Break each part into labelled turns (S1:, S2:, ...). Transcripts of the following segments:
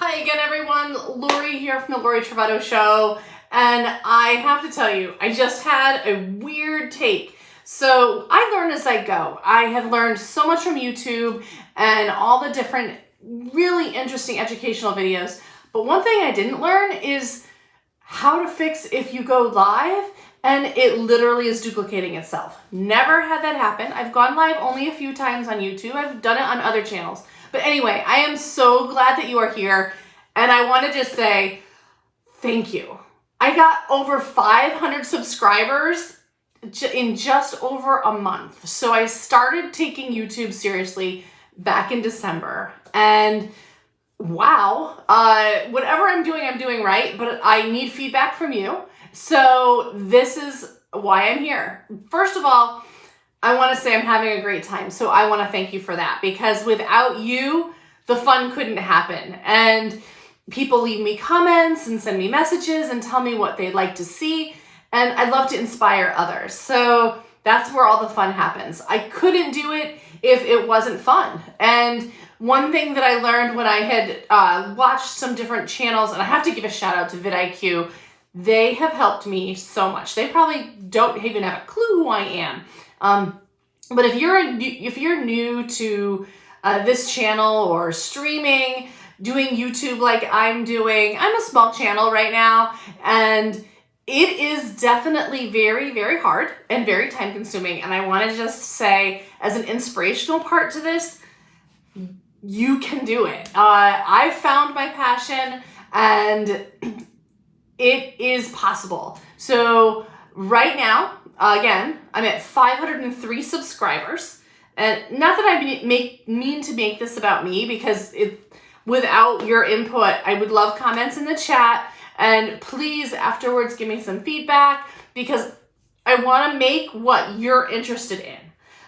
S1: Hi again, everyone. Lori here from the Lori Travato Show. And I have to tell you, I just had a weird take. So I learn as I go. I have learned so much from YouTube and all the different really interesting educational videos. But one thing I didn't learn is how to fix if you go live and it literally is duplicating itself. Never had that happen. I've gone live only a few times on YouTube. I've done it on other channels. But anyway, I am so glad that you are here. And I want to just say thank you. I got over 500 subscribers in just over a month. So I started taking YouTube seriously back in December. And wow, whatever I'm doing right, but I need feedback from you. So this is why I'm here. First of all, I want to say I'm having a great time. So I want to thank you for that, because without you, the fun couldn't happen. And people leave me comments and send me messages and tell me what they'd like to see. And I'd love to inspire others. So that's where all the fun happens. I couldn't do it if it wasn't fun. And one thing that I learned when I had watched some different channels, and I have to give a shout out to vidIQ, they have helped me so much. They probably don't even have a clue who I am. But if you're new to this channel or streaming, doing YouTube like I'm doing, I'm a small channel right now, and it is definitely very, very hard and very time consuming. And I want to just say, as an inspirational part to this, you can do it. I found my passion and it is possible. So right now, again, I'm at 503 subscribers. And not that I mean to make this about me, because without your input, I would love comments in the chat. And please, afterwards, give me some feedback, because I want to make what you're interested in.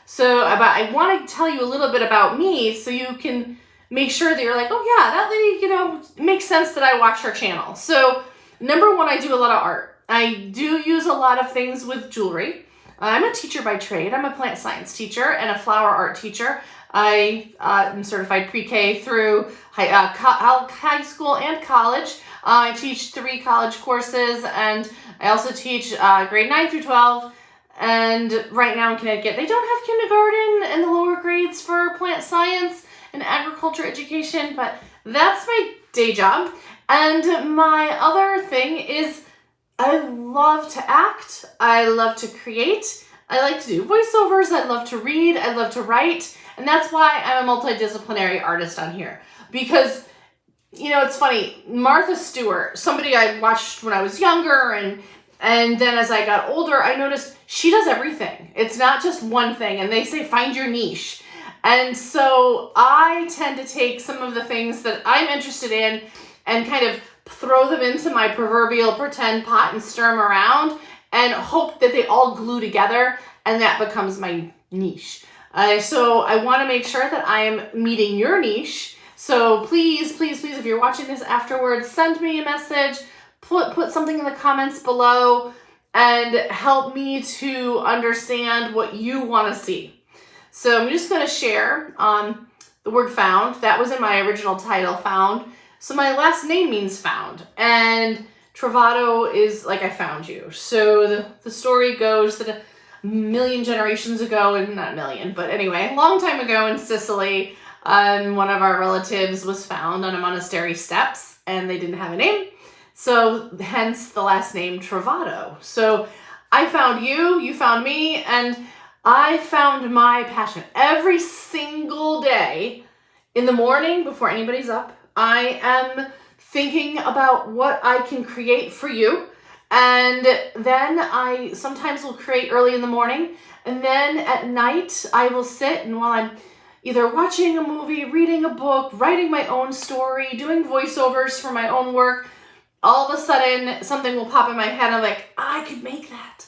S1: So I want to tell you a little bit about me so you can make sure that you're like, oh yeah, that lady, makes sense that I watch her channel. So number one, I do a lot of art. I do use a lot of things with jewelry. I'm a teacher by trade. I'm a plant science teacher and a flower art teacher. I am certified pre-K through high school and college. I teach 3 college courses, and I also teach grade 9 through 12. And right now in Connecticut, they don't have kindergarten in the lower grades for plant science and agriculture education, but that's my day job. And my other thing is I love to act. I love to create. I like to do voiceovers. I love to read. I love to write. And that's why I'm a multidisciplinary artist on here. Because, it's funny, Martha Stewart, somebody I watched when I was younger, and then as I got older, I noticed she does everything. It's not just one thing. And they say, find your niche. And so I tend to take some of the things that I'm interested in and kind of throw them into my proverbial pretend pot and stir them around and hope that they all glue together, and that becomes my niche. So I want to make sure that I am meeting your niche. So please, please, please, if you're watching this afterwards, send me a message, put something in the comments below, and help me to understand what you want to see. So I'm just going to share the word found. That was in my original title, found. So my last name means found, and Travato is like I found you. So the story goes that a million generations ago, and not a million, but anyway, a long time ago in Sicily, one of our relatives was found on a monastery steps, and they didn't have a name. So hence the last name Travato. So I found you, you found me, and I found my passion. Every single day in the morning before anybody's up, I am thinking about what I can create for you. And then I sometimes will create early in the morning. And then at night, I will sit, and while I'm either watching a movie, reading a book, writing my own story, doing voiceovers for my own work, all of a sudden something will pop in my head. I'm like, I could make that.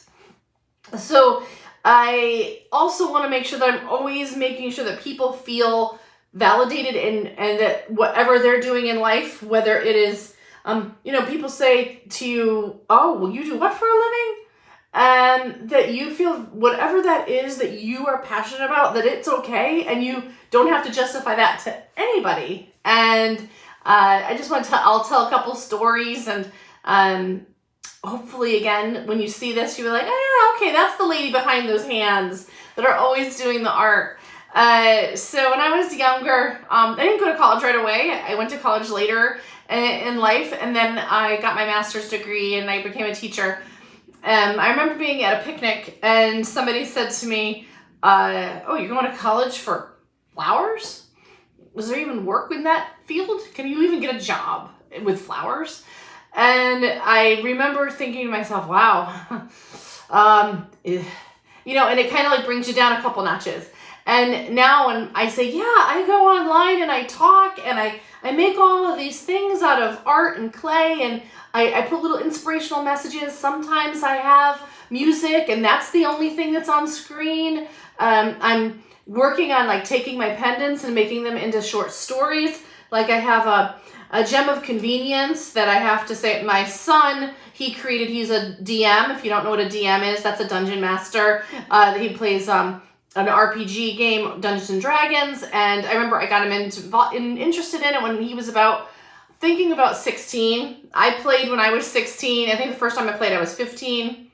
S1: So I also want to make sure that I'm always making sure that people feel validated and that whatever they're doing in life, whether it is, people say to you, oh, well, you do what for a living? And that you feel whatever that is that you are passionate about, that it's okay, and you don't have to justify that to anybody. And I just want to, I'll tell a couple stories, and hopefully, again, when you see this, you'll be like, oh, yeah, okay, that's the lady behind those hands that are always doing the art. So when I was younger, I didn't go to college right away. I went to college later in life, and then I got my master's degree and I became a teacher. I remember being at a picnic and somebody said to me, oh, you're going to college for flowers? Was there even work in that field? Can you even get a job with flowers? And I remember thinking to myself, wow, you know, and it kind of like brings you down a couple notches. And now when I say, yeah, I go online and I talk and I make all of these things out of art and clay, and I put little inspirational messages. Sometimes I have music and that's the only thing that's on screen. I'm working on like taking my pendants and making them into short stories. Like I have a gem of convenience that I have to say, my son, he created, he's a DM. If you don't know what a DM is, that's a dungeon master. He plays an RPG game, Dungeons and Dragons. And I remember I got him interested in it when he was about 16. I played when I was 16. I think the first time I played, I was 15.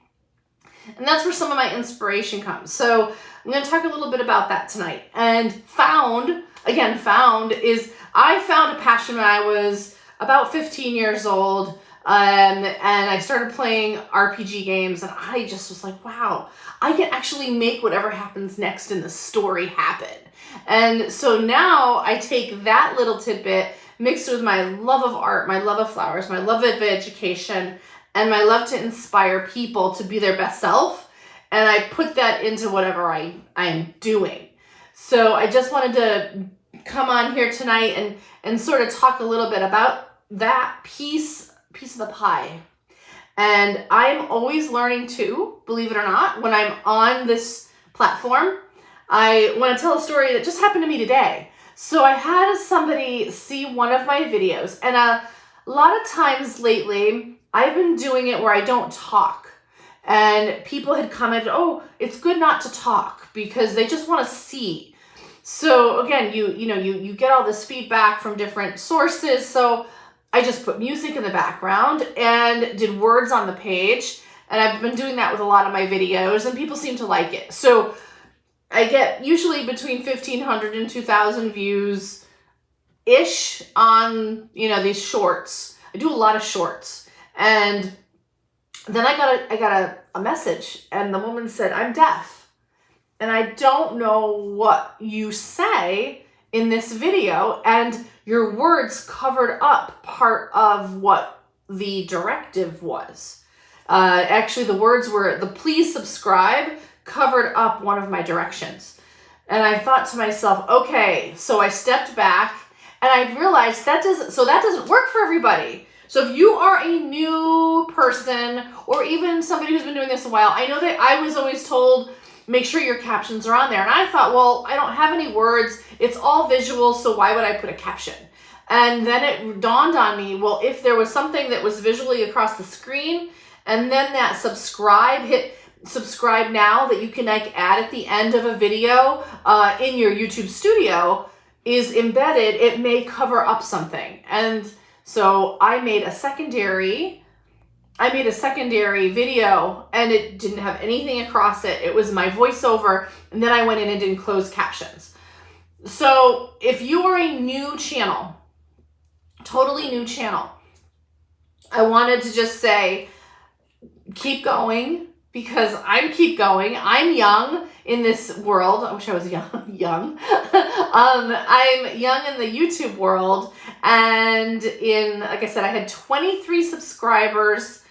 S1: And that's where some of my inspiration comes. So I'm going to talk a little bit about that tonight. And I found a passion when I was about 15 years old. And I started playing RPG games, and I just was like, wow, I can actually make whatever happens next in the story happen. And so now I take that little tidbit mixed with my love of art, my love of flowers, my love of education, and my love to inspire people to be their best self. And I put that into whatever I am doing. So I just wanted to come on here tonight and sort of talk a little bit about that piece of the pie. And I'm always learning too, believe it or not, when I'm on this platform. I want to tell a story that just happened to me today. So I had somebody see one of my videos, and a lot of times lately, I've been doing it where I don't talk. And people had commented, oh, it's good not to talk because they just want to see. So again, you get all this feedback from different sources. So I just put music in the background and did words on the page. And I've been doing that with a lot of my videos, and people seem to like it. So I get usually between 1,500 and 2,000 views ish on, these shorts. I do a lot of shorts. And then I got a message, and the woman said, I'm deaf, and I don't know what you say in this video, and your words covered up part of what the directive was. Actually, the words were, the please subscribe covered up one of my directions. And I thought to myself, okay, so I stepped back and I realized that doesn't work for everybody. So if you are a new person or even somebody who's been doing this a while, I know that I was always told, make sure your captions are on there. And I thought, well, I don't have any words. It's all visual, so why would I put a caption? And then it dawned on me, well, if there was something that was visually across the screen, and then that hit subscribe now that you can add at the end of a video in your YouTube studio is embedded, it may cover up something. And so I made a secondary video, and it didn't have anything across it. It was my voiceover, and then I went in and did closed captions. So if you are a new channel, totally new channel, I wanted to just say, keep going, because keep going. I'm young in this world. I wish I was young. I'm young in the YouTube world. And like I said, I had 23 subscribers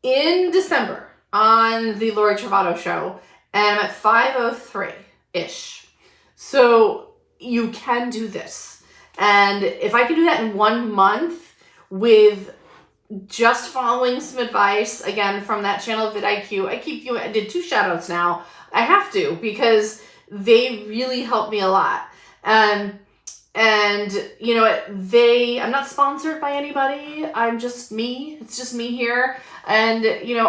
S1: in December on the Lori Travato show. And I'm at 503-ish. So you can do this. And if I can do that in 1 month with just following some advice, again, from that channel, vidIQ. I did 2 shout outs now. I have to, because they really helped me a lot. And I'm not sponsored by anybody. I'm just me. It's just me here. And,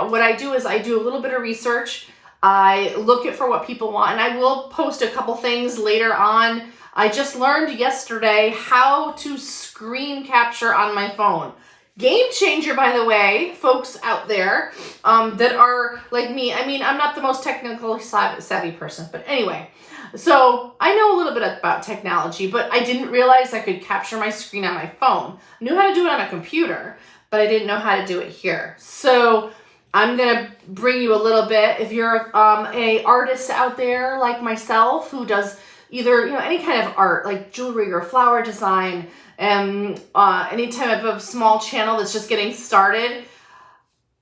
S1: what I do is I do a little bit of research. I look for what people want, and I will post a couple things later on I just learned yesterday how to screen capture on my phone. Game changer, by the way, folks out there that are like me. I mean, I'm not the most technically savvy person, but anyway. So I know a little bit about technology, but I didn't realize I could capture my screen on my phone. I knew how to do it on a computer, but I didn't know how to do it here. So I'm gonna bring you a little bit. If you're a artist out there like myself who does either any kind of art like jewelry or flower design, and any type of small channel that's just getting started,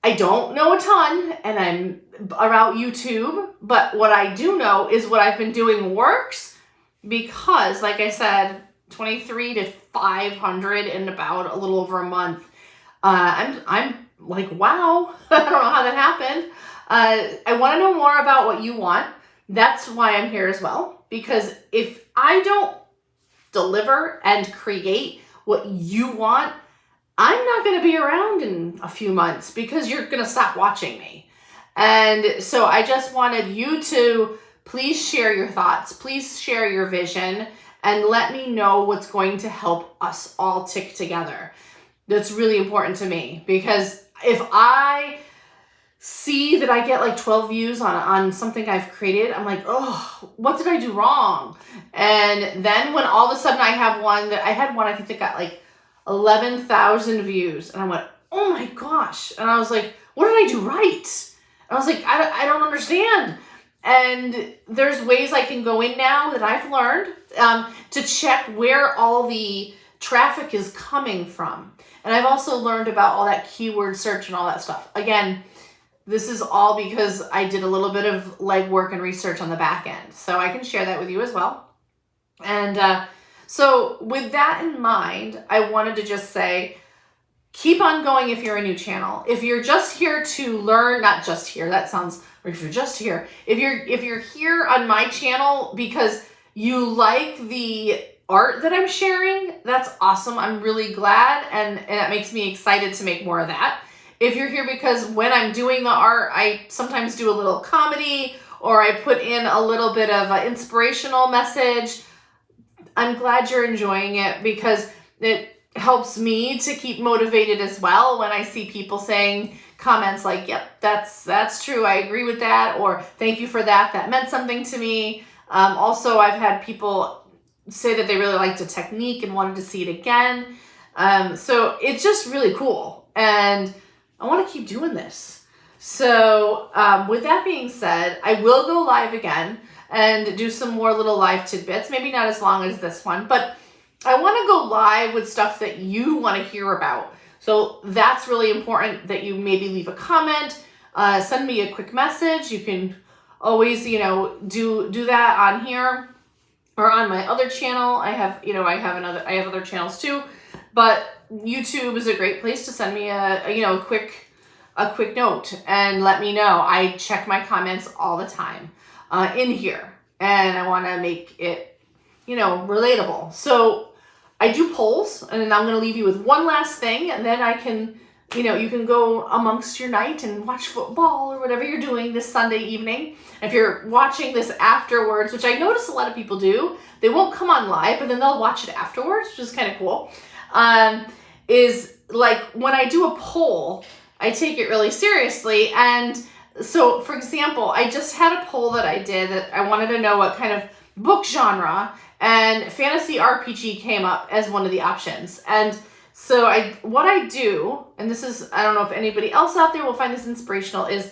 S1: I don't know a ton, and I'm about YouTube, but what I do know is what I've been doing works because, like I said, 23 to 500 in about a little over a month. I'm like, wow, I don't know how that happened. I want to know more about what you want. That's why I'm here as well, because if I don't deliver and create what you want, I'm not going to be around in a few months because you're going to stop watching me. And so I just wanted you to please share your thoughts, please share your vision, and let me know what's going to help us all tick together. That's really important to me, because if I see that I get like 12 views on something I've created, I'm like, oh, what did I do wrong? And then when all of a sudden I had one I think that got like 11,000 views, and I went, oh my gosh. And I was like, what did I do right? I was like, I don't understand. And there's ways I can go in now that I've learned to check where all the traffic is coming from. And I've also learned about all that keyword search and all that stuff. Again, this is all because I did a little bit of legwork and research on the back end. So I can share that with you as well. And so with that in mind, I wanted to just say, keep on going if you're a new channel. If you're just here to learn, not just here, that sounds, or if you're just here, if you're here on my channel because you like the art that I'm sharing, that's awesome. I'm really glad, and that makes me excited to make more of that. If you're here because when I'm doing the art, I sometimes do a little comedy, or I put in a little bit of an inspirational message, I'm glad you're enjoying it, because it helps me to keep motivated as well when I see people saying comments like, yep, that's true, I agree with that, or thank you for that, that meant something to me. Also, I've had people say that they really liked the technique and wanted to see it again. So it's just really cool, and I want to keep doing this. So with that being said, I will go live again and do some more little live tidbits, maybe not as long as this one, but I want to go live with stuff that you want to hear about. So that's really important, that you maybe leave a comment, send me a quick message. You can always, do that on here or on my other channel. I have other channels too, but YouTube is a great place to send me a quick note and let me know. I check my comments all the time in here, and I want to make it, relatable. So I do polls, and then I'm going to leave you with one last thing, and then I can, you can go amongst your night and watch football or whatever you're doing this Sunday evening. If you're watching this afterwards, which I notice a lot of people do, they won't come on live, but then they'll watch it afterwards, which is kind of cool. Is like when I do a poll, I take it really seriously. And so, for example, I just had a poll that I did that I wanted to know what kind of book genre, and fantasy RPG came up as one of the options. And so what I do, and this is, I don't know if anybody else out there will find this inspirational, is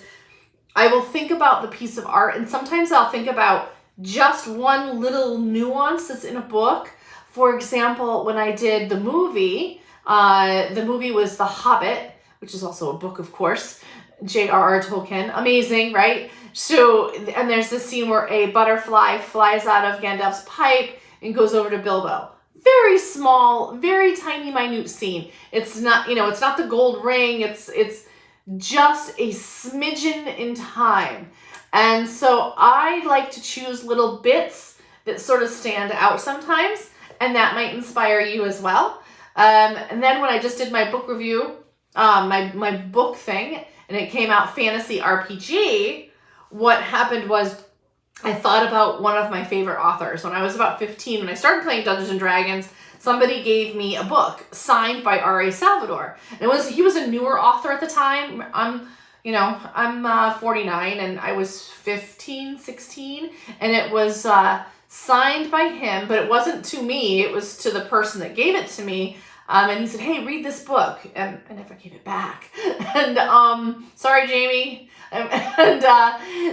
S1: I will think about the piece of art, and sometimes I'll think about just one little nuance that's in a book. For example, when I did the movie was The Hobbit, which is also a book, of course, J.R.R. Tolkien. Amazing, right? So, and there's this scene where a butterfly flies out of Gandalf's pipe and goes over to Bilbo. Very small, very tiny, minute scene. It's not, it's not the gold ring. It's just a smidgen in time. And so I like to choose little bits that sort of stand out sometimes, and that might inspire you as well. And then when I just did my book review, my book thing, and it came out fantasy RPG, what happened was I thought about one of my favorite authors. When I was about 15, when I started playing Dungeons and Dragons, somebody gave me a book signed by R.A. Salvatore. And he was a newer author at the time. I'm 49 and I was 15, 16, and it was signed by him, but it wasn't to me, it was to the person that gave it to me. And he said, hey, read this book. And I never gave it back. And sorry, Jamie.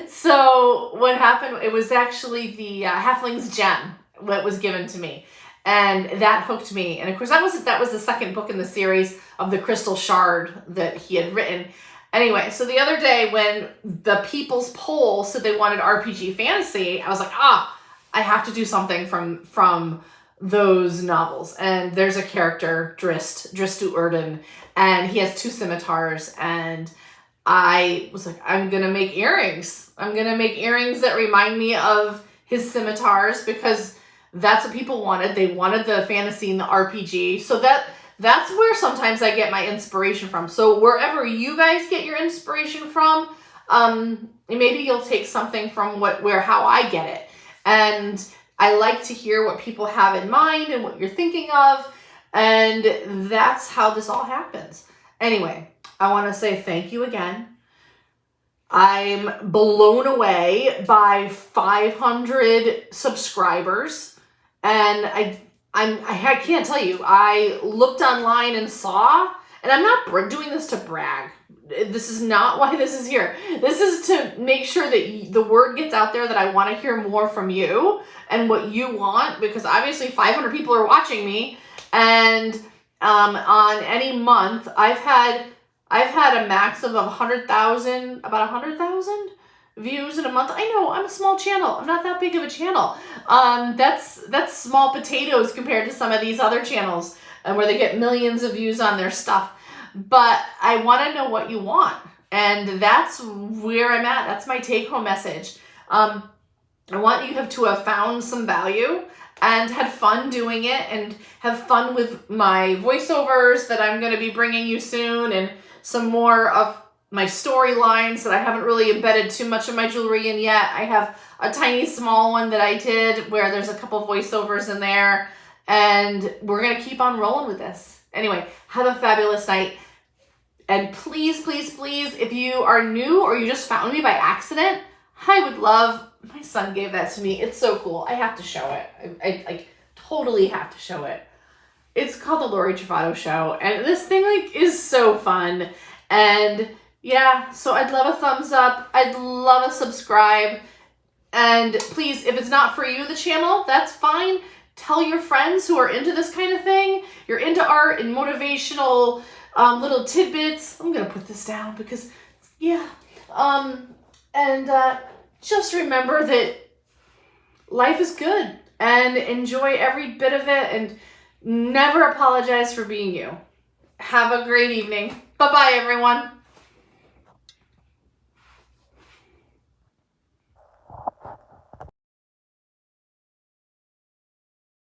S1: So what happened, it was actually the Halfling's Gem that was given to me. And that hooked me. And of course, that was the second book in the series of the Crystal Shard that he had written. Anyway, so the other day when the People's Poll said they wanted RPG fantasy, I was like, I have to do something from those novels. And there's a character, Dristu Urden, and he has 2 scimitars, and I was like, I'm gonna make earrings. I'm gonna make earrings that remind me of his scimitars, because that's what people wanted. They wanted the fantasy and the RPG. So that's where sometimes I get my inspiration from. So wherever you guys get your inspiration from, maybe you'll take something from how I get it. And I like to hear what people have in mind and what you're thinking of. And that's how this all happens. Anyway, I want to say thank you again. I'm blown away by 500 subscribers. And I can't tell you, I looked online and saw, and I'm not doing this to brag. This is not why this is here. This is to make sure that the word gets out there that I want to hear more from you and what you want, because obviously 500 people are watching me, and on any month I've had a max of 100,000, about 100,000 views in a month. I know, I'm a small channel. I'm not that big of a channel. That's small potatoes compared to some of these other channels where they get millions of views on their stuff. But I want to know what you want. And that's where I'm at. That's my take-home message. I want you to have found some value and had fun doing it, and have fun with my voiceovers that I'm going to be bringing you soon, and some more of my storylines that I haven't really embedded too much of my jewelry in yet. I have a tiny small one that I did where there's a couple voiceovers in there, and we're going to keep on rolling with this. Anyway, have a fabulous night. And please, please, please, if you are new or you just found me by accident, I would love, my son gave that to me. It's so cool. I have to show it. I totally have to show it. It's called the Lori Travato Show. And this thing is so fun. And yeah, so I'd love a thumbs up. I'd love a subscribe. And please, if it's not for you, the channel, that's fine. Tell your friends who are into this kind of thing. You're into art and motivational little tidbits. I'm going to put this down because, yeah. Just remember that life is good, and enjoy every bit of it, and never apologize for being you. Have a great evening. Bye-bye, everyone.